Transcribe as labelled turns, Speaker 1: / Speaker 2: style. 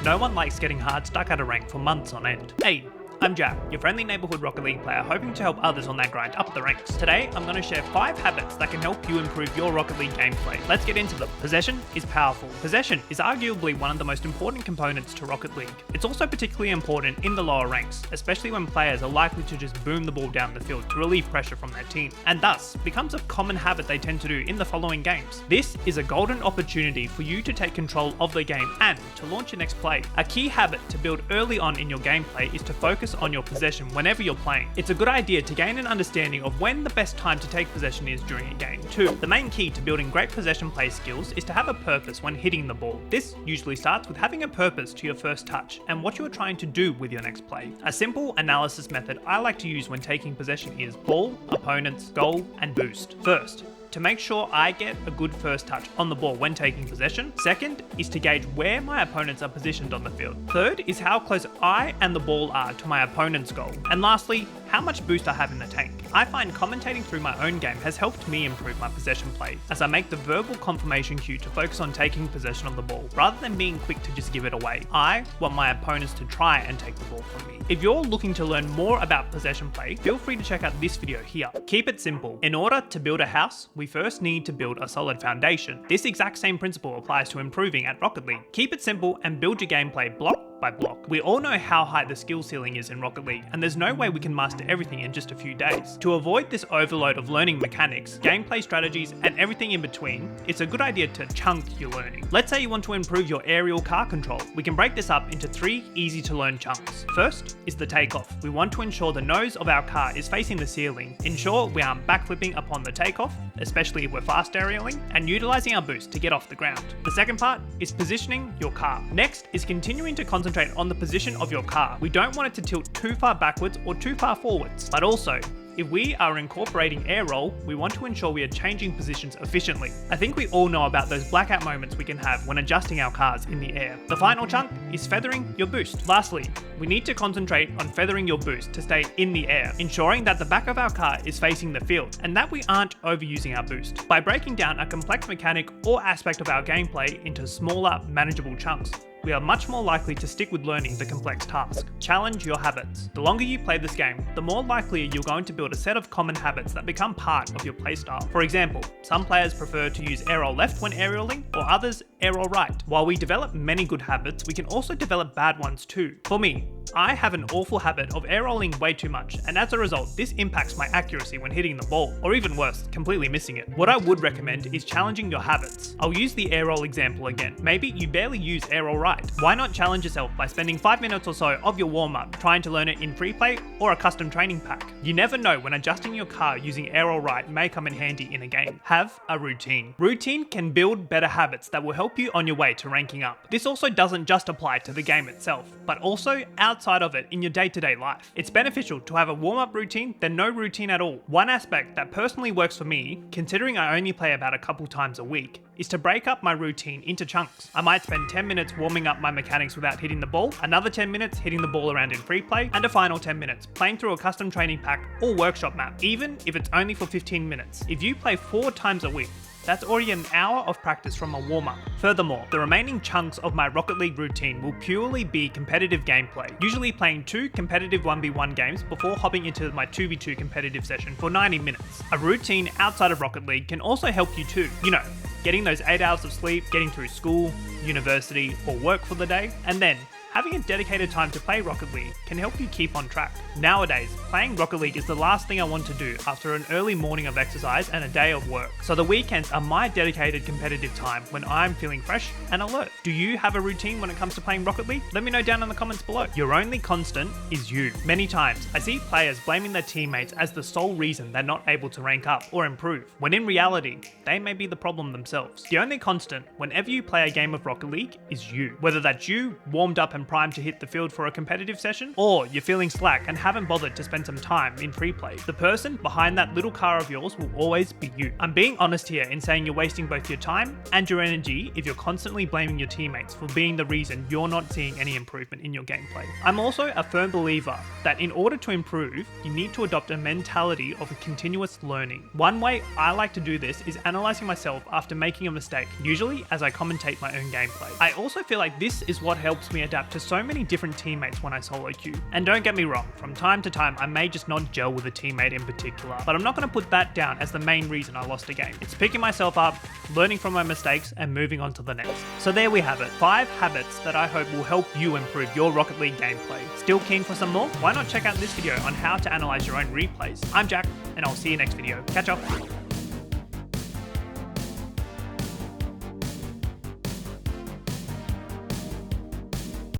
Speaker 1: No one likes getting hard stuck at a rank for months on end. Hey, I'm Jack, your friendly neighbourhood Rocket League player hoping to help others on that grind up the ranks. Today, I'm going to share 5 habits that can help you improve your Rocket League gameplay. Let's get into them. Possession is powerful. Possession is arguably one of the most important components to Rocket League. It's also particularly important in the lower ranks, especially when players are likely to just boom the ball down the field to relieve pressure from their team, and thus becomes a common habit they tend to do in the following games. This is a golden opportunity for you to take control of the game and to launch your next play. A key habit to build early on in your gameplay is to focus on your possession whenever you're playing. It's a good idea to gain an understanding of when the best time to take possession is during a game too. The main key to building great possession play skills is to have a purpose when hitting the ball. This usually starts with having a purpose to your first touch and what you are trying to do with your next play. A simple analysis method I like to use when taking possession is ball, opponents, goal, and boost. First, to make sure I get a good first touch on the ball when taking possession. Second is to gauge where my opponents are positioned on the field. Third is how close I and the ball are to my opponent's goal. And lastly, how much boost I have in the tank. I find commentating through my own game has helped me improve my possession play, as I make the verbal confirmation cue to focus on taking possession of the ball, rather than being quick to just give it away. I want my opponents to try and take the ball from me. If you're looking to learn more about possession play, feel free to check out this video here. Keep it simple. In order to build a house, we first need to build a solid foundation. This exact same principle applies to improving at Rocket League. Keep it simple and build your gameplay block by block. We all know how high the skill ceiling is in Rocket League, and there's no way we can master everything in just a few days. To avoid this overload of learning mechanics, gameplay strategies, and everything in between, it's a good idea to chunk your learning. Let's say you want to improve your aerial car control. We can break this up into 3 easy to learn chunks. First is the takeoff. We want to ensure the nose of our car is facing the ceiling. Ensure we aren't backflipping upon the takeoff, especially if we're fast aerialing, and utilizing our boost to get off the ground. The second part is positioning your car. Next is continuing to concentrate on the position of your car. We don't want it to tilt too far backwards or too far forwards, but also, if we are incorporating air roll, we want to ensure we are changing positions efficiently. I think we all know about those blackout moments we can have when adjusting our cars in the air. The final chunk is feathering your boost. Lastly, we need to concentrate on feathering your boost to stay in the air, ensuring that the back of our car is facing the field and that we aren't overusing our boost. By breaking down a complex mechanic or aspect of our gameplay into smaller, manageable chunks, we are much more likely to stick with learning the complex task. Challenge your habits. The longer you play this game, the more likely you're going to build a set of common habits that become part of your playstyle. For example, some players prefer to use air roll left when aerialing, or others air roll right. While we develop many good habits, we can also develop bad ones too. For me, I have an awful habit of air rolling way too much, and as a result, this impacts my accuracy when hitting the ball, or even worse, completely missing it. What I would recommend is challenging your habits. I'll use the air roll example again. Maybe you barely use air roll right. Why not challenge yourself by spending 5 minutes or so of your warm-up trying to learn it in free play or a custom training pack? You never know when adjusting your car using air roll right may come in handy in a game. Have a routine. Routine can build better habits that will help you on your way to ranking up. This also doesn't just apply to the game itself, but also outside of it in your day-to-day life. It's beneficial to have a warm-up routine than no routine at all. One aspect that personally works for me, considering I only play about a couple times a week, is to break up my routine into chunks. I might spend 10 minutes warming up my mechanics without hitting the ball, another 10 minutes hitting the ball around in free play, and a final 10 minutes playing through a custom training pack or workshop map, even if it's only for 15 minutes. If you play 4 times a week, that's already an hour of practice from a warm-up. Furthermore, the remaining chunks of my Rocket League routine will purely be competitive gameplay, usually playing 2 competitive 1v1 games before hopping into my 2v2 competitive session for 90 minutes. A routine outside of Rocket League can also help you too. You know, getting those 8 hours of sleep, getting through school, university, or work for the day, and then having a dedicated time to play Rocket League can help you keep on track. Nowadays, playing Rocket League is the last thing I want to do after an early morning of exercise and a day of work. So the weekends are my dedicated competitive time when I'm feeling fresh and alert. Do you have a routine when it comes to playing Rocket League? Let me know down in the comments below. Your only constant is you. Many times, I see players blaming their teammates as the sole reason they're not able to rank up or improve, when in reality, they may be the problem themselves. The only constant whenever you play a game of Rocket League is you. Whether that's you warmed up and and primed to hit the field for a competitive session, or you're feeling slack and haven't bothered to spend some time in pre-play. The person behind that little car of yours will always be you. I'm being honest here in saying you're wasting both your time and your energy if you're constantly blaming your teammates for being the reason you're not seeing any improvement in your gameplay. I'm also a firm believer that in order to improve, you need to adopt a mentality of continuous learning. One way I like to do this is analysing myself after making a mistake, usually as I commentate my own gameplay. I also feel like this is what helps me adapt to so many different teammates when I solo queue. And don't get me wrong, from time to time I may just not gel with a teammate in particular, but I'm not going to put that down as the main reason I lost a game. It's picking myself up, learning from my mistakes, and moving on to the next. So there we have it, 5 habits that I hope will help you improve your Rocket League gameplay. Still keen for some more? Why not check out this video on how to analyse your own replays? I'm Jack, and I'll see you next video. Catch up.